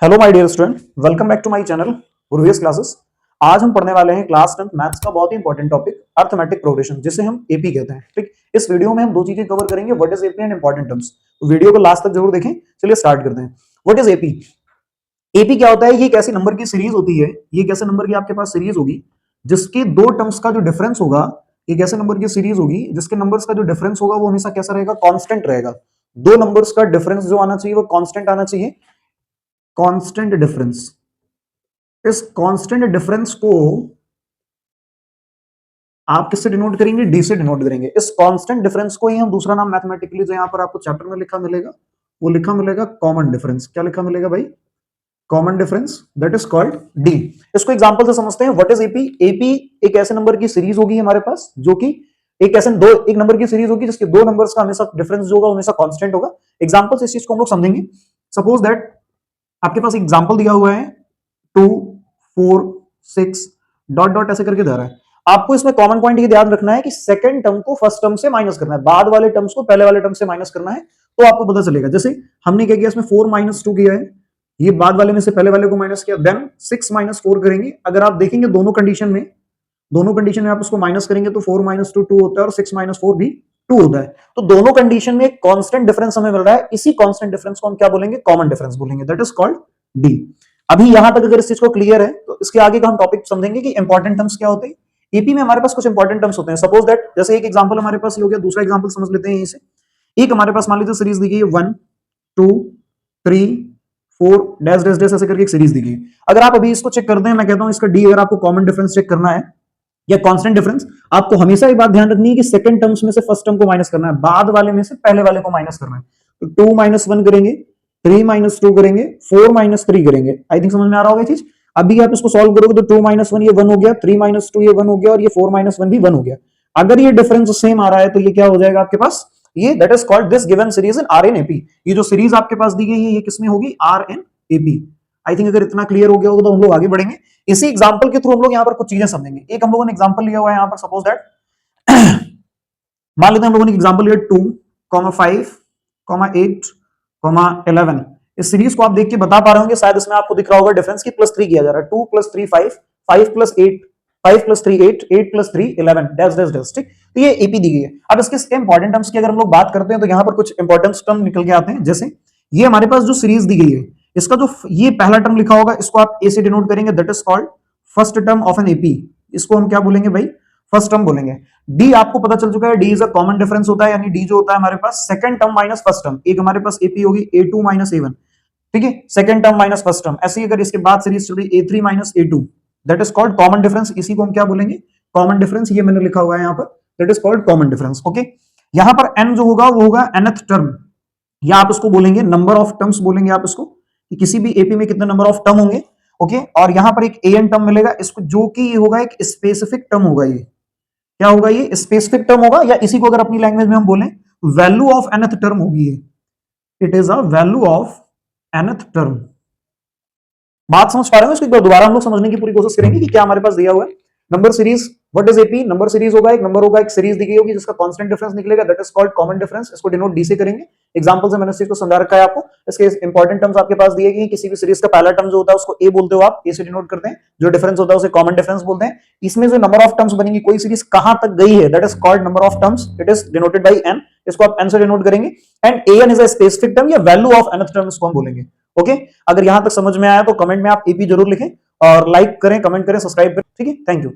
Hello my dear student, welcome back to my channel Guruves classes. आज हम पढ़ने वाले हैं क्लास 10th मैथ्स का बहुत ही इंपॉर्टेंट टॉपिक अर्थमेटिक प्रोग्रेशन, जिसे हम एपी कहते हैं। ठीक, इस वीडियो में हम दो चीजें कवर करेंगे, what is AP and important terms. Video को लास्ट तक जरूर देखें। चलिए स्टार्ट करते हैं। What is AP? एपी क्या होता है? ये एक ऐसी नंबर की सीरीज होती है, ये एक ऐसे नंबर की आपके पास सीरीज होगी जिसके दो टर्म्स का जो डिफरेंस होगा, एक ऐसे नंबर की सीरीज होगी जिसके नंबर्स का जो डिफरेंस होगा वो हमेशा कैसा रहेगा? कांस्टेंट रहेगा। दो नंबर्स का डिफरेंस जो आना चाहिए वो कांस्टेंट आना चाहिए। कांस्टेंट डिफरेंस, इस कांस्टेंट डिफरेंस को आप किससे डिनोट करेंगे? डी से डिनोट करेंगे। इस कांस्टेंट डिफरेंस को ही हम दूसरा नाम मैथमेटिकली जो यहां पर आपको चैप्टर में लिखा मिलेगा, वो लिखा मिलेगा कॉमन डिफरेंस। क्या लिखा मिलेगा भाई? Common difference, that is called D. इसको एग्जांपल से समझते हैं। What is AP? एपी एक ऐसे नंबर की सीरीज होगी हमारे पास जो कि एक नंबर की सीरीज होगी जिसके दो नंबर्स का हमेशा डिफरेंस जो होगा हमेशा कांस्टेंट होगा। एग्जांपल से इस चीज को हम लोग समझेंगे। सपोज दैट आपके पास एग्जांपल दिया हुआ है 2 4 6 डॉट डॉट ऐसे करके दे रहा है। आपको इसमें कॉमन पॉइंट ये ध्यान रखना है कि सेकंड टर्म को फर्स्ट टर्म से माइनस करना है, बाद वाले टर्म्स को पहले वाले टर्म से माइनस करना है। तो आपको पता चलेगा, जैसे हमने क्या किया, इसमें 4 - 2 किया है, ये बाद वाले में से पहले वाले को माइनस किया, देन 6 - 4 करेंगे। अगर आप देखेंगे दोनों कंडीशन में आप उसको माइनस करेंगे तो 4 - 2 2 होता है और 6 - 4 भी 2 होता है। तो दोनों कंडीशन में एक कांस्टेंट डिफरेंस हमें मिल रहा है। इसी कांस्टेंट डिफरेंस को हम क्या बोलेंगे? कॉमन डिफरेंस बोलेंगे, दैट इज कॉल्ड डी। अभी यहां तक अगर इस चीज को क्लियर है तो इसके आगे का हम टॉपिक समझेंगे कि इंपॉर्टेंट टर्म्स क्या होते हैं। ईपी में हमारे पास कुछ इंपॉर्टेंट टर्म्स होते हैं। सपोज दैट जैसे एक एग्जांपल हमारे पास ये हो गया, दूसरा एग्जांपल समझ लेते हैं यहीं से। एक हमारे पास मान लीजिए सीरीज दी गई है 1 2 3 4 डैश डैश डैश ऐसे करके एक सीरीज दी गई है। अगर आप अभी इसको चेक कर दें, मैं कहता हूं इसका डी, अगर आपको कॉमन डिफरेंस चेक करना है या कांस्टेंट डिफरेंस, आपको हमेशा एक बात ध्यान रखनी है कि सेकंड टर्म्स में से फर्स्ट टर्म को माइनस करना है, बाद वाले में से पहले वाले को माइनस करना है। तो 2 - 1 करेंगे, 3 - 2 करेंगे, 4 - 3 करेंगे। आई थिंक समझ में आ रहा होगा ये चीज। अभी आप इसको सॉल्व करोगे तो 2 - 1 ये 1 हो गया, 3 - 2 ये 1 हो गया और ये 4 - 1 भी 1 हो गया। अगर ये डिफरेंस सेम आ रहा है तो ये क्या हो जाएगा आपके पास? ये that is called this given series in are in AP. ये जो सीरीज आपके पास दी गई है ये किसमें होगी? Are in AP. I think अगर इतना क्लियर हो गया होगा तो हम लोग आगे बढ़ेंगे। इसी एग्जांपल के थ्रू हम लोग यहाँ पर कुछ चीजें समझेंगे। एक हम लोगों ने एग्जांपल लिया हुआ है यहाँ पर, सपोज दैट मान लेते हैं हम लोगों ने एग्जांपल लिया 2, 5, 8, 11। इस सीरीज को आप देख के बता पा रहे होंगे, शायद इसमें आपको दिख रहा होगा डिफरेंस की +3 किया जा रहा है। 2 + 3 5, 5 + 8, 5 + 3 8, 8 + 3 11 डैश डैश डैश। ठीक, तो ये एपी दी गई है। अब इसके इंपॉर्टेंट टर्म्स की अगर हम लोग बात करते हैं तो यहाँ पर कुछ इंपॉर्टेंट टर्म निकल के आते हैं। जैसे ये हमारे पास जो सीरीज दी गई है, इसका जो ये पहला टर्म लिखा होगा इसको आप ए से डिनोट करेंगे, that is called first term of an AP. इसको हम क्या बोलेंगे भाई? फर्स्ट टर्म बोलेंगे। डी आपको पता चल चुका है, D is a common difference होता है, यानी डी जो होता है हमारे पास second term minus first term. एक हमारे पास एपी होगी a2 - a1, ठीक है, second term minus first term. ऐसे ही अगर इसके बाद सीरीज चल रही a3 - a2, that is called common difference. इसी को हम क्या बोलेंगे? Common difference. ये मैंने लिखा हुआ है यहाँ पर, that is called common difference. Okay, यहां पर n जो होगा वो होगा nth टर्म, या आप इसको बोलेंगे नंबर ऑफ टर्म्स बोलेंगे आप इसको, कि किसी भी एपी में कितने नंबर ऑफ टर्म होंगे। ओके, और यहां पर एक an टर्म मिलेगा इसको, जो कि ये होगा एक स्पेसिफिक टर्म होगा। ये क्या होगा? ये स्पेसिफिक टर्म होगा, या इसी को अगर अपनी लैंग्वेज में हम बोलें वैल्यू ऑफ nth टर्म होगी ये। It is a value of nth term. बात समझ पा रहे हो? इसको एक बार दोबारा हम लोग समझने की पूरी कोशिश करेंगे कि क्या हमारे पास दिया हुआ है। Number series, what is AP? Number series होगा, एक नंबर होगा, एक सीरीज दी गई होगी जिसका कांस्टेंट डिफरेंस निकलेगा, that is called common difference. इसको डिनोट डी से करेंगे। एग्जांपल से मैंने इस चीज को समझा रखा है आपको। इसके इंपॉर्टेंट टर्म्स आपके पास दिए गए, किसी भी सीरीज का पहला टर्म जो होता है उसको ए बोलते हो आप, ए से डिनोट करते हैं। जो डिफरेंस होता है उसे कॉमन डिफरेंस बोलते हैं। इसमें जो नंबर ऑफ टर्म्स बनेंगी, कोई सीरीज कहां तक गई है, that is called number of terms. It is denoted by n. इसको आप एन से डिनोट करेंगे। And n is a specific term या वैल्यू ऑफ nth टर्म इसको हम बोलेंगे। ओके, अगर यहां तक समझ में आया तो कमेंट में आप एपी जरूर लिखें और लाइक करें, कमेंट करें, सब्सक्राइब करें। ठीक है, थैंक यू।